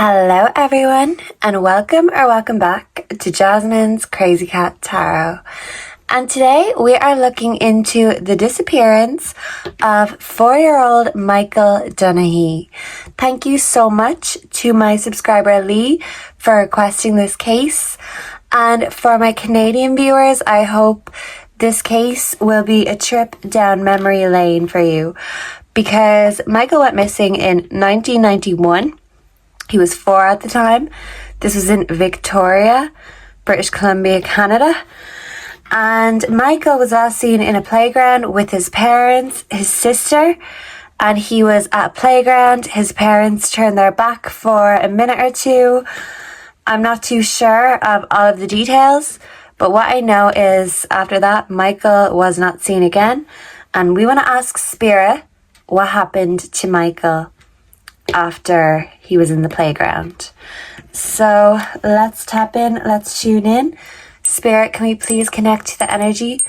Hello everyone, and welcome back to Jasmine's Crazy Cat Tarot. And today we are looking into the disappearance of 4-year-old Michaeldunahee. Thank you so much to my subscriber Lee for requesting this case. And for my Canadian viewers, I hope this case will be a trip down memory lane for you, because Michael went missing in 1991. He was 4 at the time. This was in Victoria, British Columbia, Canada. And Michael was last seen in a playground with his parents, his sister, and he was at a playground. His parents turned their back for a minute or two. I'm not too sure of all of the details, but what I know is after that, Michael was not seen again. And we want to ask Spirit what happened to Michael after he was in the playground. So let's tap in, let's tune in. Spirit, can we please connect to the energy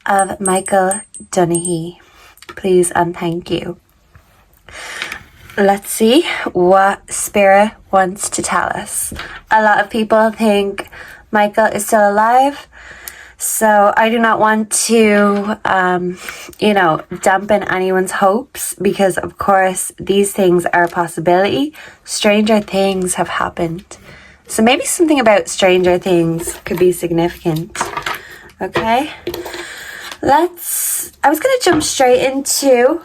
of Michaeldunahee? Please and thank you. Let's see what Spirit wants to tell us. A lot of people think Michael is still alive, so I do not want to, dampen anyone's hopes, because of course these things are a possibility. Stranger things have happened. So maybe something about stranger things could be significant. Okay. I was going to jump straight into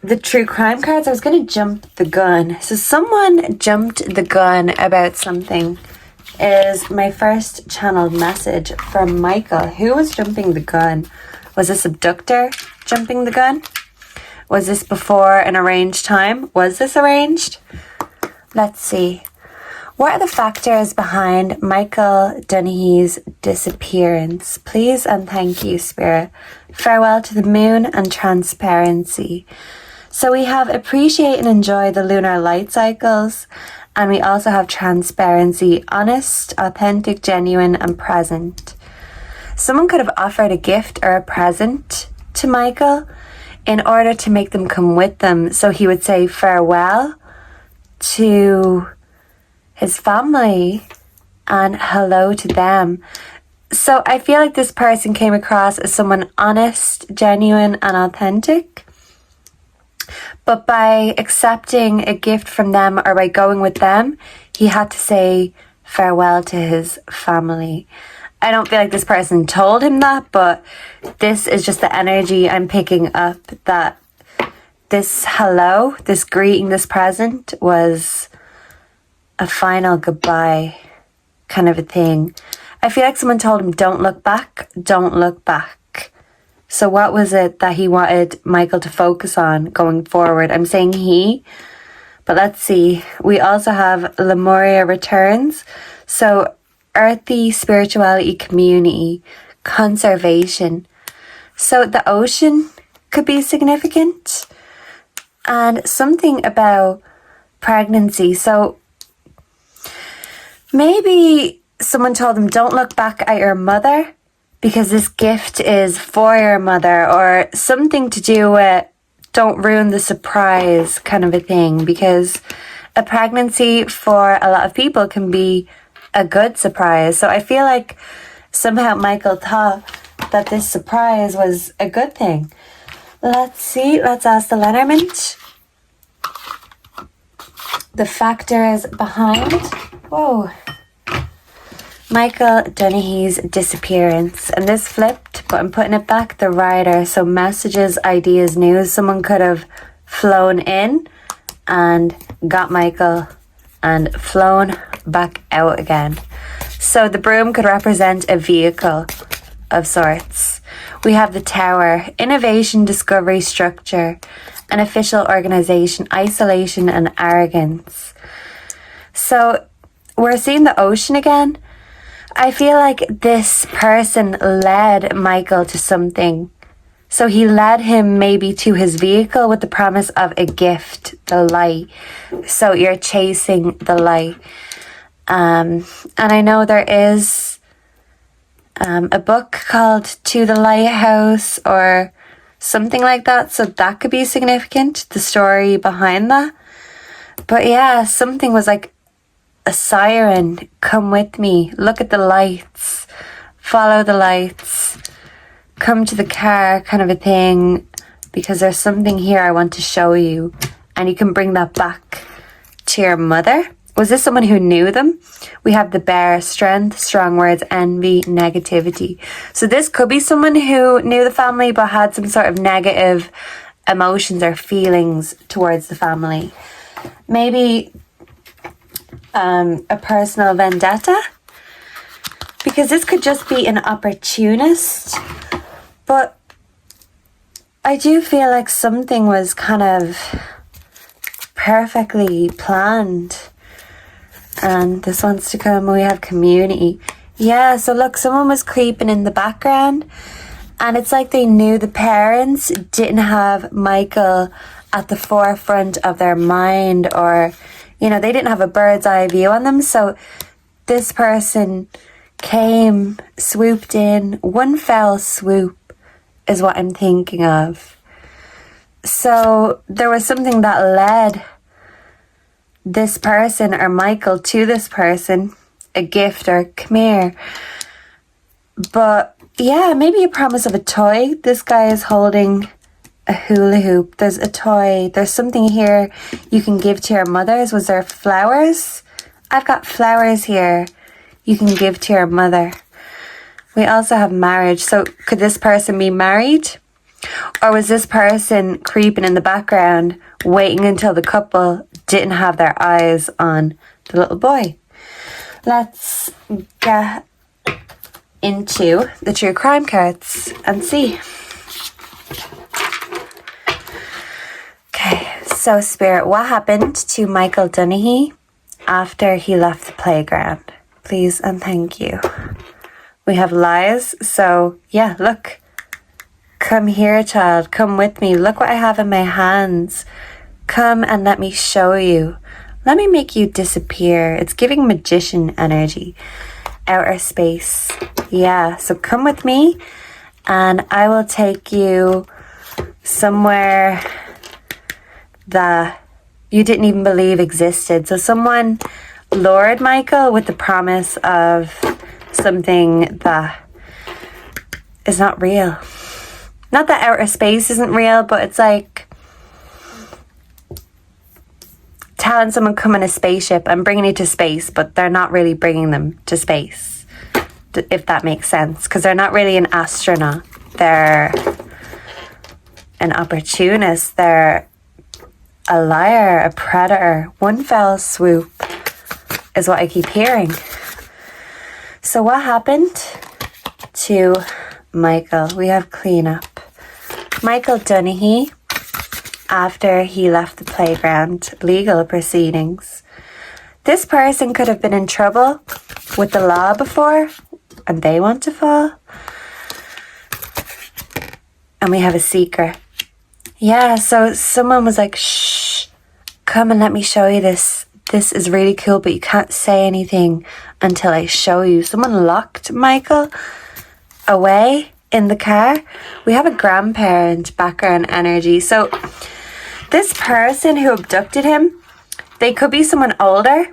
the true crime cards. I was going to jump the gun. So someone jumped the gun about something. Is my first channeled message from Michael. Who was jumping the gun? Was this abductor jumping the gun? Was this before an arranged time? Was this arranged? Let's see. What are the factors behind Michaeldunahee's disappearance? Please and thank you, Spirit. Farewell to the moon and transparency. So we have appreciate and enjoy the lunar light cycles. And we also have transparency, honest, authentic, genuine, and present. Someone could have offered a gift or a present to Michael in order to make them come with them. So he would say farewell to his family and hello to them. So I feel like this person came across as someone honest, genuine, and authentic. But by accepting a gift from them or by going with them, he had to say farewell to his family. I don't feel like this person told him that, but this is just the energy I'm picking up, that this hello, this greeting, this present was a final goodbye kind of a thing. I feel like someone told him, don't look back, don't look back. So what was it that he wanted Michael to focus on going forward? I'm saying he, but let's see. We also have Lemuria returns. So earthy spirituality, community, conservation. So the ocean could be significant. And something about pregnancy. So maybe someone told him, don't look back at your mother, because this gift is for your mother, or something to do with don't ruin the surprise kind of a thing, because a pregnancy for a lot of people can be a good surprise. So I feel like somehow Michael thought that this surprise was a good thing. Let's see, let's ask the Lenormand. The factors behind, Michaeldunahee's disappearance. And this flipped, but I'm putting it back, the rider. So messages, ideas, news. Someone could have flown in and got Michael and flown back out again. So the broom could represent a vehicle of sorts. We have the tower, innovation, discovery, structure, an official organization, isolation, and arrogance. So we're seeing the ocean again. I feel like this person led Michael to something. So he led him maybe to his vehicle with the promise of a gift, the light. So you're chasing the light. And I know there is a book called To the Lighthouse or something like that. So that could be significant, the story behind that. But yeah, something was like a siren. Come with me. Look at the lights. Follow the lights. Come to the car, kind of a thing. Because there's something here I want to show you. And you can bring that back to your mother. Was this someone who knew them? We have the bear, strength, strong words, envy, negativity. So this could be someone who knew the family but had some sort of negative emotions or feelings towards the family. Maybe a personal vendetta? Because this could just be an opportunist. But I do feel like something was kind of perfectly planned. And this wants to come. We have community. Yeah, so look, someone was creeping in the background. And it's like they knew the parents didn't have Michael at the forefront of their mind. Or, you know, they didn't have a bird's eye view on them. So this person came, swooped in. One fell swoop is what I'm thinking of. So there was something that led this person or Michael to this person, a gift or come here. But yeah, maybe a promise of a toy. This guy is holding a hula hoop. There's a toy. There's something here you can give to your mothers. Was there flowers? I've got flowers here you can give to your mother. We also have marriage. So could this person be married? Or was this person creeping in the background, waiting until the couple didn't have their eyes on the little boy? Let's get into the true crime cards and see. Okay, so Spirit, what happened to Michaeldunahee after he left the playground? Please and thank you. We have lies, so yeah, look. Come here, child. Come with me. Look what I have in my hands. Come and let me show you. Let me make you disappear. It's giving magician energy. Outer space. Yeah, so come with me and I will take you somewhere that you didn't even believe existed. So someone lured Michael with the promise of something that is not real. Not that outer space isn't real, but it's like telling someone come in a spaceship and bringing you to space, but they're not really bringing them to space, if that makes sense, because they're not really an astronaut. They're an opportunist. They're a liar, a predator. One fell swoop is what I keep hearing. So what happened to Michael? We have cleanup. Michaeldunahee, after he left the playground, legal proceedings. This person could have been in trouble with the law before, and they want to fall. And we have a secret. Yeah, so someone was like, shh, come and let me show you this. This is really cool, but you can't say anything until I show you. Someone locked Michael away in the car. We have a grandparent background energy. So this person who abducted him, they could be someone older.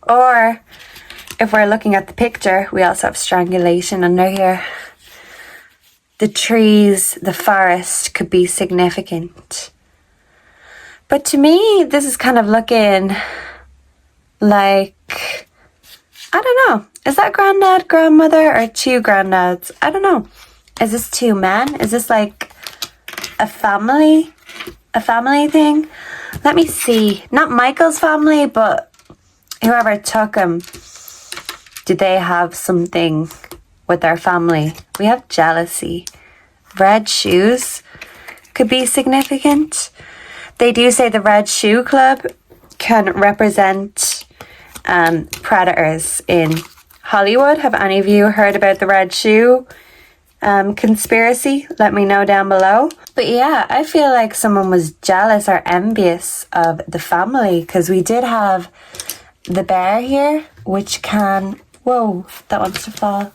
Or if we're looking at the picture, we also have strangulation under here. The trees, the forest could be significant. But to me, this is kind of looking like, I don't know. Is that granddad, grandmother, or two granddads? I don't know. Is this two men? Is this like a family thing? Let me see. Not Michael's family, but whoever took him. Do they have something with their family? We have jealousy. Red shoes could be significant. They do say the Red Shoe Club can represent predators in Hollywood. Have any of you heard about the Red Shoe conspiracy? Let me know down below. But yeah, I feel like someone was jealous or envious of the family, because we did have the bear here, which can, whoa, that wants to fall,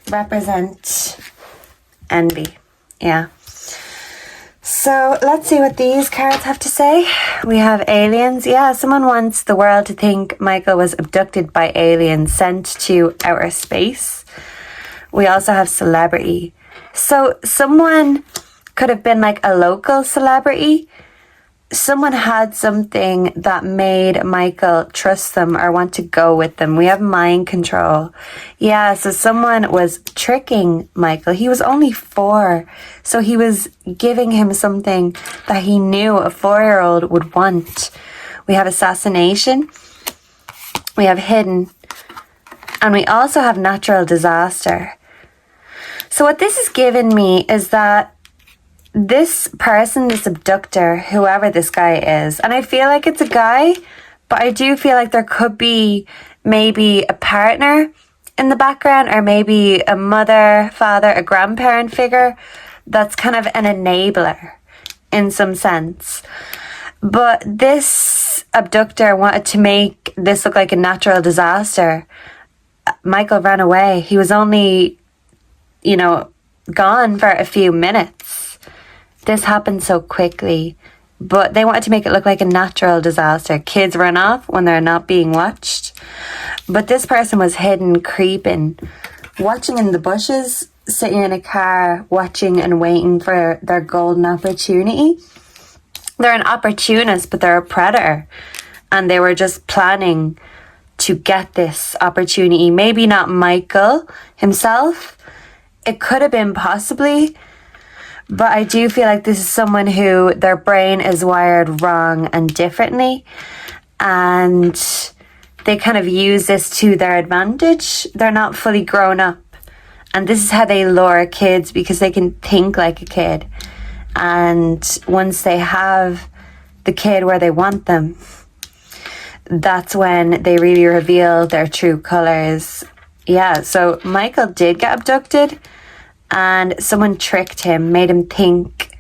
represent envy. Yeah. So let's see what these cards have to say. We have aliens. Yeah, someone wants the world to think Michael was abducted by aliens sent to outer space. We also have celebrity. So someone could have been like a local celebrity. Someone had something that made Michael trust them or want to go with them. We have mind control. Yeah, so someone was tricking Michael. He was only 4. So he was giving him something that he knew a 4-year-old would want. We have assassination. We have hidden. And we also have natural disaster. So what this has given me is that this person, this abductor, whoever this guy is, and I feel like it's a guy, but I do feel like there could be maybe a partner in the background, or maybe a mother, father, a grandparent figure that's kind of an enabler in some sense. But this abductor wanted to make this look like a natural disaster. Michael ran away. He was only, gone for a few minutes. This happened so quickly, but they wanted to make it look like a natural disaster. Kids run off when they're not being watched. But this person was hidden, creeping, watching in the bushes, sitting in a car, watching and waiting for their golden opportunity. They're an opportunist, but they're a predator. And they were just planning to get this opportunity. Maybe not Michael himself. It could have been possibly. But I do feel like this is someone who their brain is wired wrong and differently. And they kind of use this to their advantage. They're not fully grown up. And this is how they lure kids, because they can think like a kid. And once they have the kid where they want them, that's when they really reveal their true colors. Yeah, so Michael did get abducted. And someone tricked him, made him think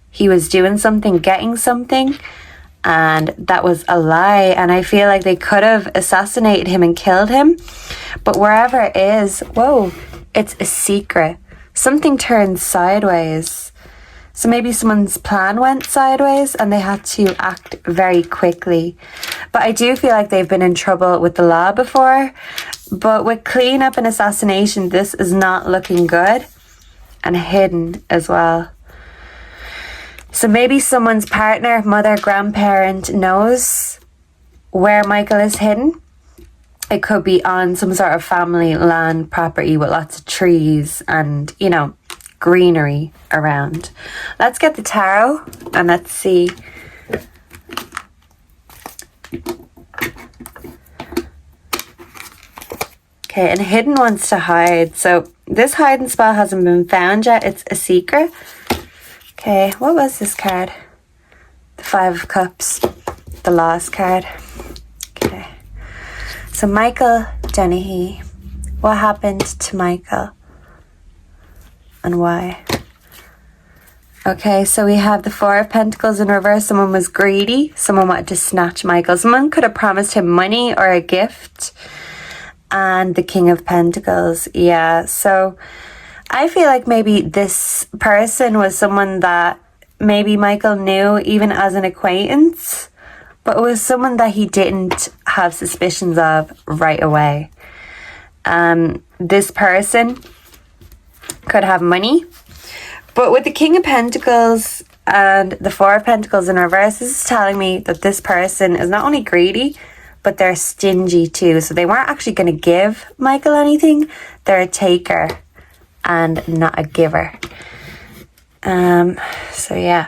he was doing something, getting something. And that was a lie. And I feel like they could have assassinated him and killed him. But wherever it is, whoa, it's a secret. Something turned sideways. So maybe someone's plan went sideways and they had to act very quickly. But I do feel like they've been in trouble with the law before. But with cleanup and assassination, this is not looking good. And hidden as well. So maybe someone's partner, mother, grandparent knows where Michael is hidden. It could be on some sort of family land property with lots of trees and, greenery around. Let's get the tarot and let's see. Okay, and hidden wants to hide. So this hiding spell hasn't been found yet. It's a secret. Okay, what was this card? The 5 of Cups. The Lost card. Okay. So Michaeldunahee. What happened to Michael? And why? Okay, so we have the 4 of Pentacles in reverse. Someone was greedy. Someone wanted to snatch Michael. Someone could have promised him money or a gift. And the King of Pentacles. Yeah, so I feel like maybe this person was someone that maybe Michael knew even as an acquaintance, but it was someone that he didn't have suspicions of right away. This person could have money, but with the King of Pentacles and the 4 of Pentacles in reverse, this is telling me that this person is not only greedy, but they're stingy too. So they weren't actually going to give Michael anything. They're a taker and not a giver. So yeah.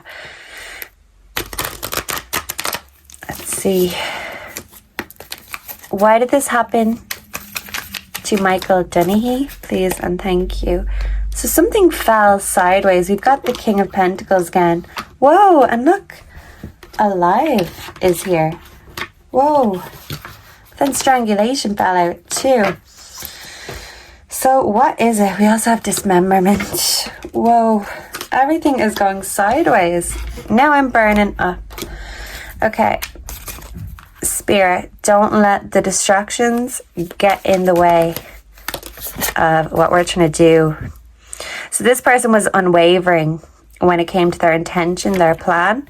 Let's see. Why did this happen to Michaeldunahee? Please and thank you. So something fell sideways. We've got the King of Pentacles again. Whoa, and look. Alive is here. Whoa. Then strangulation fell out too. So what is it? We also have dismemberment. Whoa. Everything is going sideways. Now I'm burning up. Okay. Spirit, don't let the distractions get in the way of what we're trying to do. So this person was unwavering when it came to their intention, their plan.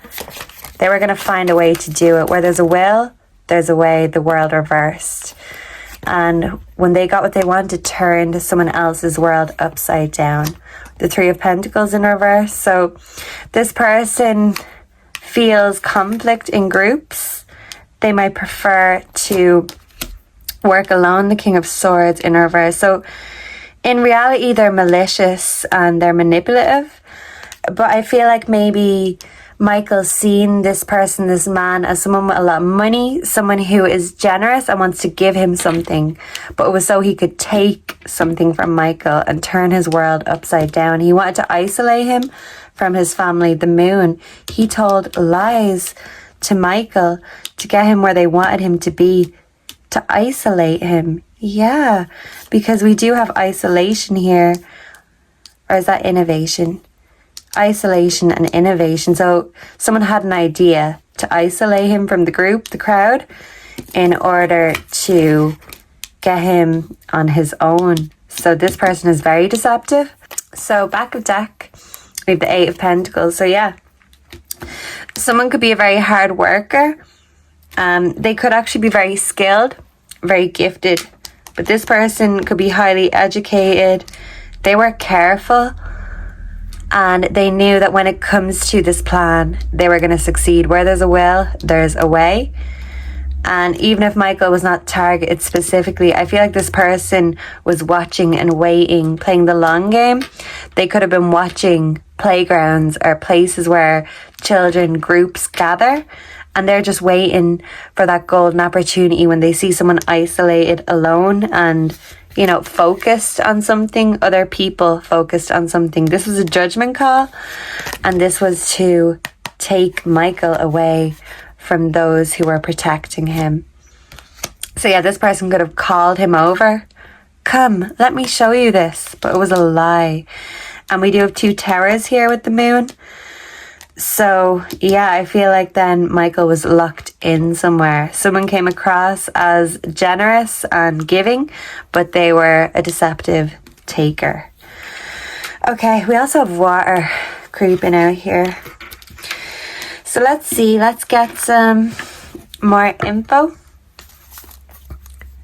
They were going to find a way to do it. Where there's a will, there's a way. The world reversed. And when they got what they wanted, turned someone else's world upside down. The Three of Pentacles in reverse. So this person feels conflict in groups. They might prefer to work alone. The King of Swords in reverse. So in reality, they're malicious and they're manipulative. But I feel like maybe Michael's seen this person, this man, as someone with a lot of money, someone who is generous and wants to give him something. But it was so he could take something from Michael and turn his world upside down. He wanted to isolate him from his family, the Moon. He told lies to Michael to get him where they wanted him to be, to isolate him. Yeah, because we do have isolation here. Or is that innovation? Isolation and innovation. So someone had an idea to isolate him from the group, the crowd, in order to get him on his own. So this person is very deceptive. So back of deck, we have the Eight of Pentacles. So yeah, someone could be a very hard worker. They could actually be very skilled, very gifted. But this person could be highly educated. They were careful. And they knew that when it comes to this plan, they were going to succeed. Where there's a will, there's a way. And even if Michael was not targeted specifically, I feel like this person was watching and waiting, playing the long game. They could have been watching playgrounds or places where children groups gather. And they're just waiting for that golden opportunity when they see someone isolated, alone, and you know, focused on something, other people focused on something. This was a judgment call, and this was to take Michael away from those who were protecting him. So yeah, this person could have called him over. Come, let me show you this. But it was a lie. And we do have two towers here with the Moon. So yeah, I feel like then Michael was locked in somewhere. Someone came across as generous and giving, but they were a deceptive taker. Okay, we also have water creeping out here. So let's see, let's get some more info.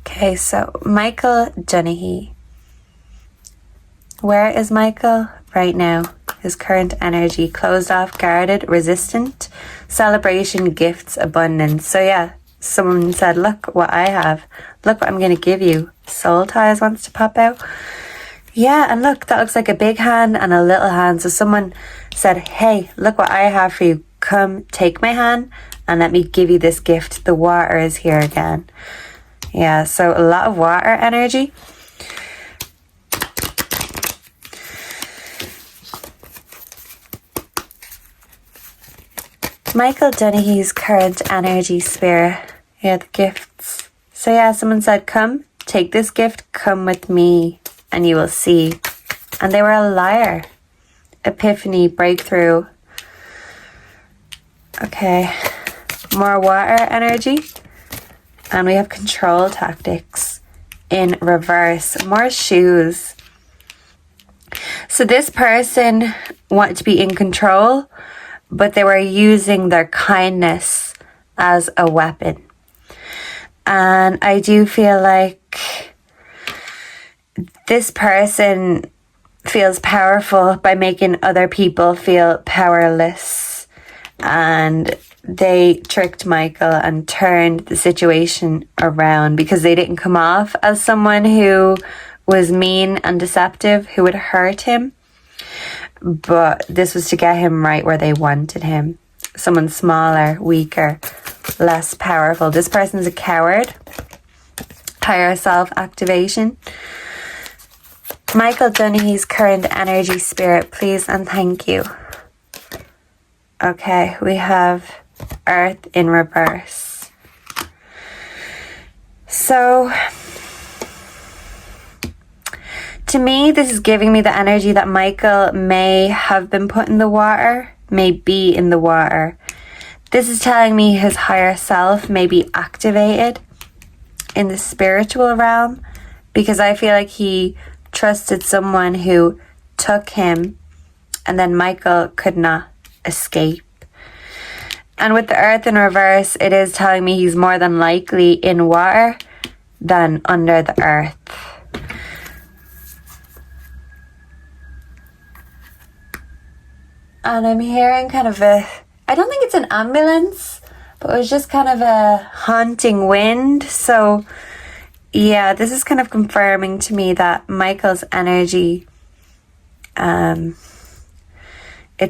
Okay, so Michaeldunahee. Where is Michael right now? His current energy: closed off, guarded, resistant, celebration, gifts, abundance. So yeah, someone said, look what I have. Look what I'm going to give you. Soul ties wants to pop out. Yeah, and look, that looks like a big hand and a little hand. So someone said, hey, look what I have for you. Come take my hand and let me give you this gift. The water is here again. Yeah, so a lot of water energy. Michaeldunahee's current energy, spirit. Yeah, the gifts. So yeah, someone said, come, take this gift, come with me, and you will see. And they were a liar. Epiphany, breakthrough. Okay, more water energy. And we have control tactics in reverse. More shoes. So this person wanted to be in control, but they were using their kindness as a weapon. And I do feel like this person feels powerful by making other people feel powerless. And they tricked Michael and turned the situation around because they didn't come off as someone who was mean and deceptive, who would hurt him. But this was to get him right where they wanted him. Someone smaller, weaker, less powerful. This person's a coward. Higher self-activation. Michaeldunahee's current energy, spirit, please and thank you. Okay, we have Earth in reverse. So to me, this is giving me the energy that Michael may have been put in the water, may be in the water. This is telling me his higher self may be activated in the spiritual realm, because I feel like he trusted someone who took him And then Michael could not escape. And with the Earth in reverse, it is telling me he's more than likely in water than under the earth. And I'm hearing kind of I don't think it's an ambulance, but it was just kind of a haunting wind. So yeah, this is kind of confirming to me that Michael's energy, it's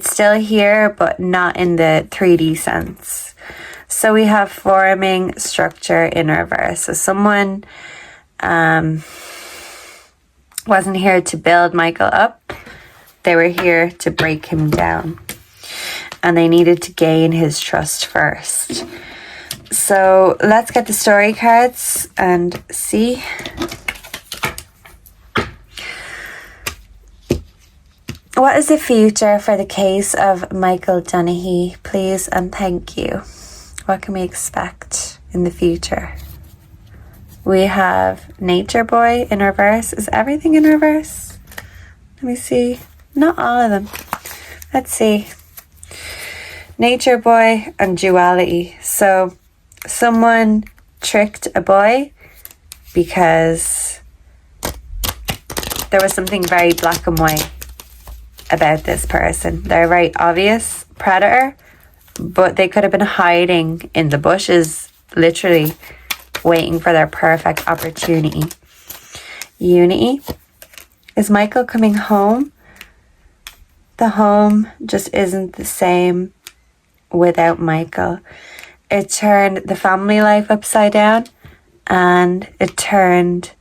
still here, but not in the 3D sense. So we have forming structure in reverse. So someone wasn't here to build Michael up. They were here to break him down. And they needed to gain his trust first. So let's get the story cards and see. What is the future for the case of Michaeldunahee? Please and thank you. What can we expect in the future? We have Nature Boy in reverse. Is everything in reverse? Let me see. Not all of them. Let's see. Nature Boy and Duality. So someone tricked a boy because there was something very black and white about this person. They're a very obvious predator, but they could have been hiding in the bushes, literally waiting for their perfect opportunity. Unity. Is Michael coming home? The home just isn't the same without Michael. It turned the family life upside down, and it turned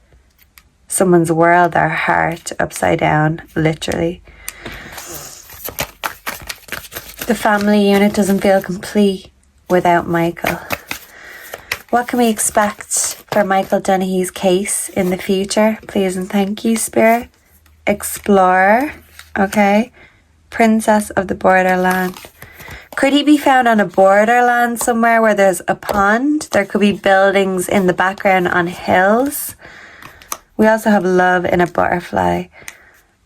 someone's world, their heart, upside down, literally. The family unit doesn't feel complete without Michael. What can we expect for Michaeldunahee's case in the future? Please and thank you, Spirit. Explorer. Okay. Princess of the Borderland. Could he be found on a borderland somewhere where there's a pond? There could be buildings in the background on hills. We also have love in a butterfly.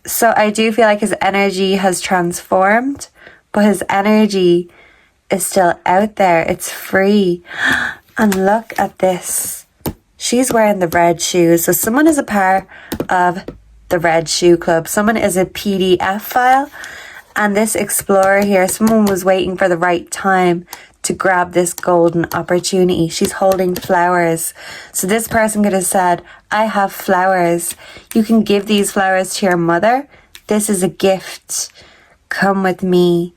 So I do feel like his energy has transformed, but his energy is still out there. It's free. And look at this. She's wearing the red shoes. So someone is a part of the Red Shoe Club. Someone is a PDF file. And this explorer here, someone was waiting for the right time to grab this golden opportunity. She's holding flowers. So this person could have said, I have flowers. You can give these flowers to your mother. This is a gift. Come with me.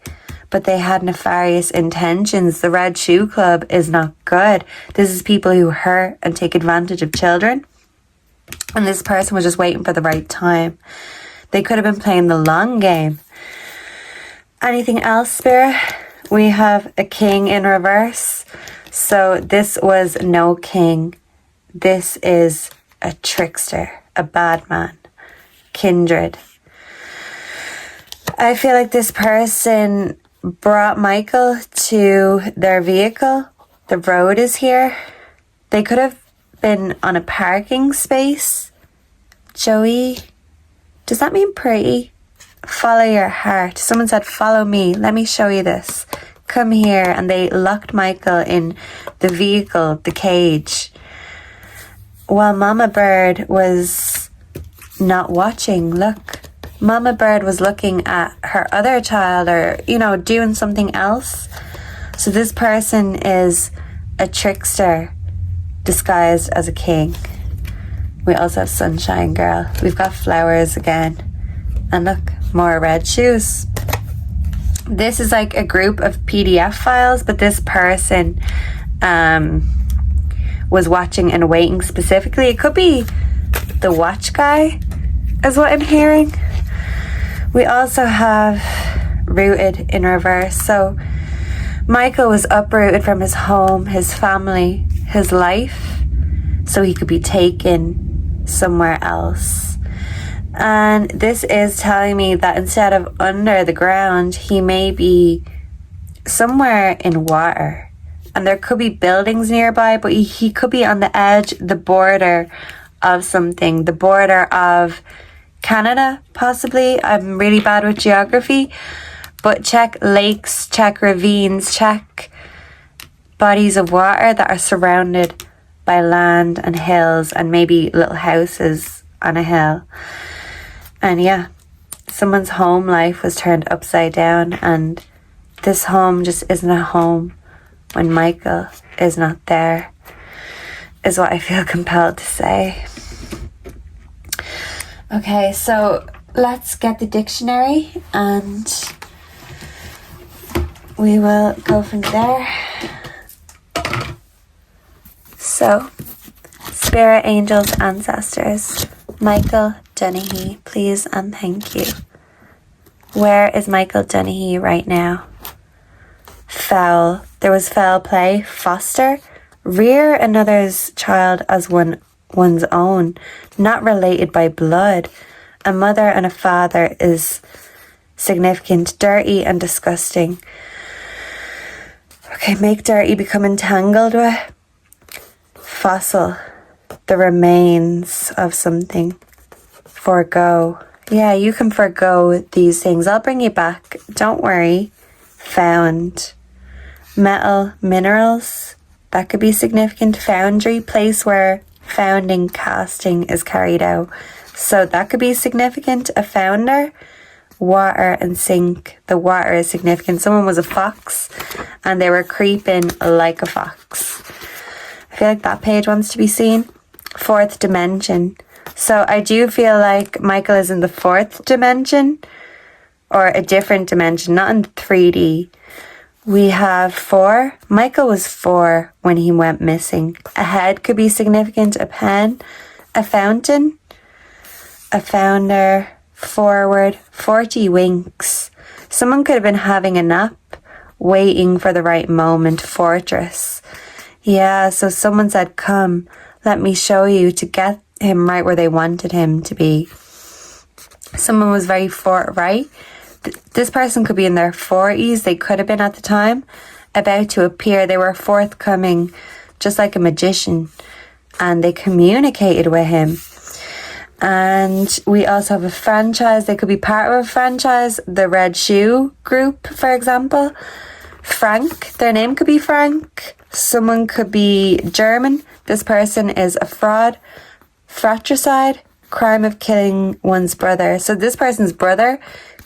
But they had nefarious intentions. The Red Shoe Club is not good. This is people who hurt and take advantage of children. And this person was just waiting for the right time. They could have been playing the long game. Anything else, Spirit? We have a king in reverse. So this was no king. This is a trickster, a bad man, kindred. I feel like this person brought Michael to their vehicle. The road is here. They could have been on a parking space. Joey, does that mean pretty? Follow your heart. Someone said, follow me. Let me show you this. Come here. And they locked Michael in the vehicle, the cage, while Mama Bird was not watching. Look, Mama Bird was looking at her other child, or, you know, doing something else. So this person is a trickster disguised as a king. We also have Sunshine Girl. We've got flowers again. And look, more red shoes. This is like a group of PDF files, but this person was watching and waiting specifically. It could be the watch guy, is what I'm hearing. We also have rooted in reverse. So Michael was uprooted from his home, his family, his life, so he could be taken somewhere else. And this is telling me that instead of under the ground, he may be somewhere in water. And there could be buildings nearby, but he could be on the edge, the border of something, the border of Canada, possibly. I'm really bad with geography. But check lakes, check ravines, check bodies of water that are surrounded by land and hills and maybe little houses on a hill. And yeah, someone's home life was turned upside down, and this home just isn't a home when Michael is not there, is what I feel compelled to say. Okay, so let's get the dictionary and we will go from there. So, spirit, angels, ancestors, Michaeldunahee, please and thank you. Where is Michaeldunahee right now? Foul. There was foul play. Foster. Rear another's child as one's own, not related by blood. A mother and a father is significant. Dirty and disgusting. Okay, make dirty, become entangled with. Fossil. The remains of something. Forgo. Yeah, you can forgo these things. I'll bring you back. Don't worry. Found. Metal, minerals. That could be significant. Foundry, place where founding, casting is carried out. So that could be significant. A founder. Water and sink. The water is significant. Someone was a fox and they were creeping like a fox. I feel like that page wants to be seen. Fourth dimension. So I do feel like Michael is in the fourth dimension or a different dimension, not in 3D. We have 4. Michael was 4 when he went missing. A head could be significant. A pen. A fountain. A founder. Forward. 40 winks. Someone could have been having a nap, waiting for the right moment. Fortress. Yeah, so someone said, come, let me show you, to get him right where they wanted him to be. Someone was very forthright. This person could be in their 40s. They could have been at the time about to appear. They were forthcoming, just like a magician, and they communicated with him. And we also have a franchise. They could be part of a franchise. The Red Shoe Group, for example. Frank. Their name could be Frank. Someone could be German. This person is a fraud. Fratricide. Crime of killing one's brother. So this person's brother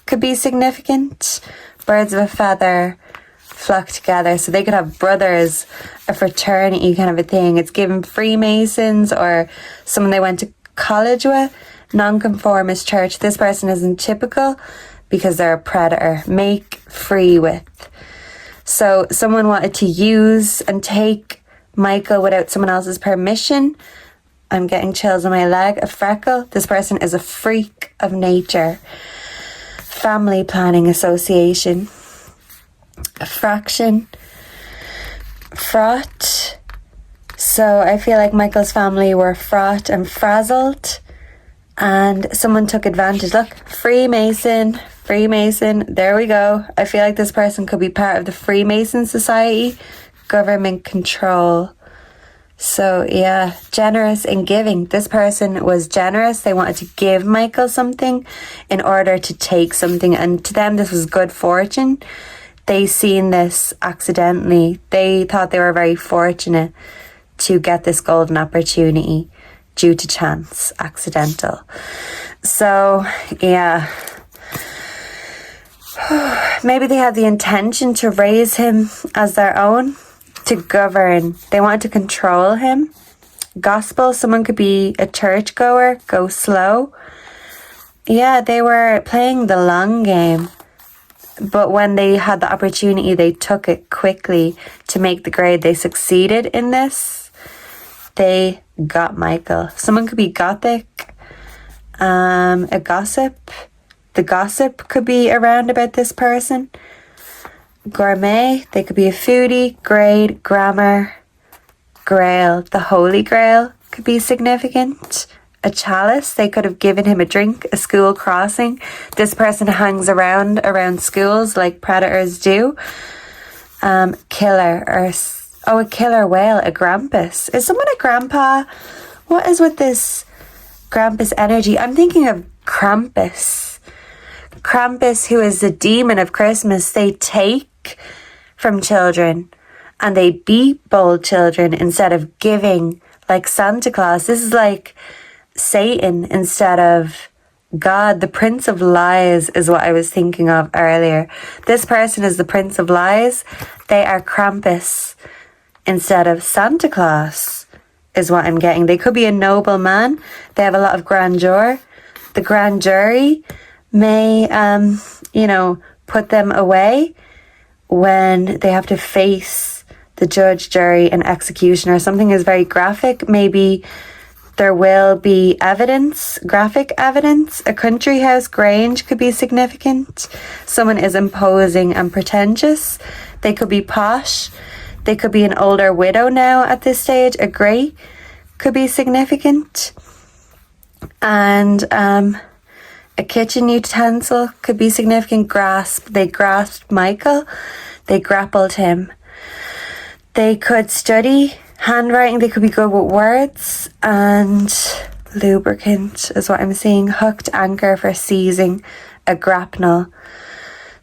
could be significant. Birds of a feather flock together. So they could have brothers, a fraternity kind of a thing. It's given Freemasons or someone they went to college with. Nonconformist church. This person isn't typical because they're a predator. Make free with. So someone wanted to use and take Michael without someone else's permission. I'm getting chills on my leg. A freckle. This person is a freak of nature. Family planning association. A fraction. Fraught. So I feel like Michael's family were fraught and frazzled. And someone took advantage. Look, Freemason. Freemason. There we go. I feel like this person could be part of the Freemason Society. Government control. So yeah, generous in giving. This person was generous. They wanted to give Michael something in order to take something. And to them, this was good fortune. They seen this accidentally. They thought they were very fortunate to get this golden opportunity due to chance, accidental. So yeah, maybe they had the intention to raise him as their own, to govern. They wanted to control him. Gospel, someone could be a churchgoer, go slow. Yeah, they were playing the long game. But when they had the opportunity, they took it quickly to make the grade. They succeeded in this. They got Michael. Someone could be gothic. A gossip. The gossip could be around about this person. Gourmet. They could be a foodie. Grade. Grammar. Grail. The Holy Grail could be significant. A chalice. They could have given him a drink. A school crossing. This person hangs around schools like predators do. Killer. A killer whale. A Grampus. Is someone a grandpa? What is with this Grampus energy? I'm thinking of Krampus. Krampus, who is the demon of Christmas, they take from children and they beat bold children instead of giving, like Santa Claus. This is like Satan instead of God. The Prince of Lies is what I was thinking of earlier. This person is the Prince of Lies. They are Krampus instead of Santa Claus is what I'm getting. They could be a noble man. They have a lot of grandeur. The grand jury may, put them away when they have to face the judge, jury and executioner. Something is very graphic. Maybe there will be evidence, graphic evidence. A country house grange could be significant. Someone is imposing and pretentious. They could be posh. They could be an older widow now at this stage. A grey could be significant. And a kitchen utensil could be significant. Grasp. They grasped Michael. They grappled him. They could study handwriting. They could be good with words. And lubricant is what I'm seeing. Hooked anchor for seizing a grapnel.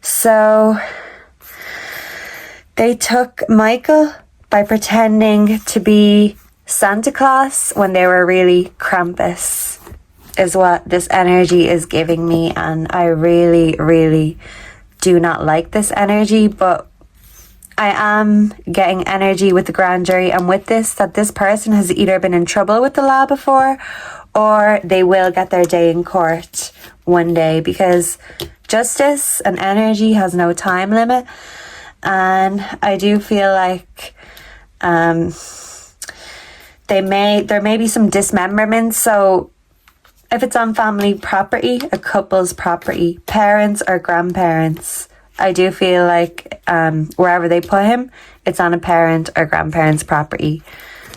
So they took Michael by pretending to be Santa Claus when they were really Krampus, is what this energy is giving me. And I really, really do not like this energy, but I am getting energy with the grand jury and with this, that this person has either been in trouble with the law before or they will get their day in court one day, because justice and energy has no time limit. And I do feel like there may be some dismemberment. So if it's on family property, a couple's property, parents or grandparents, I do feel like wherever they put him, it's on a parent or grandparent's property.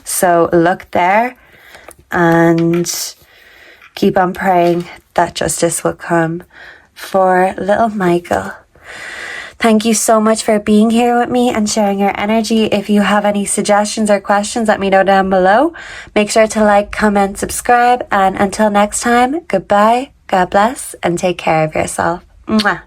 So look there and keep on praying that justice will come for little Michael. Thank you so much for being here with me and sharing your energy. If you have any suggestions or questions, let me know down below. Make sure to like, comment, subscribe, and until next time, goodbye, God bless, and take care of yourself. Mwah.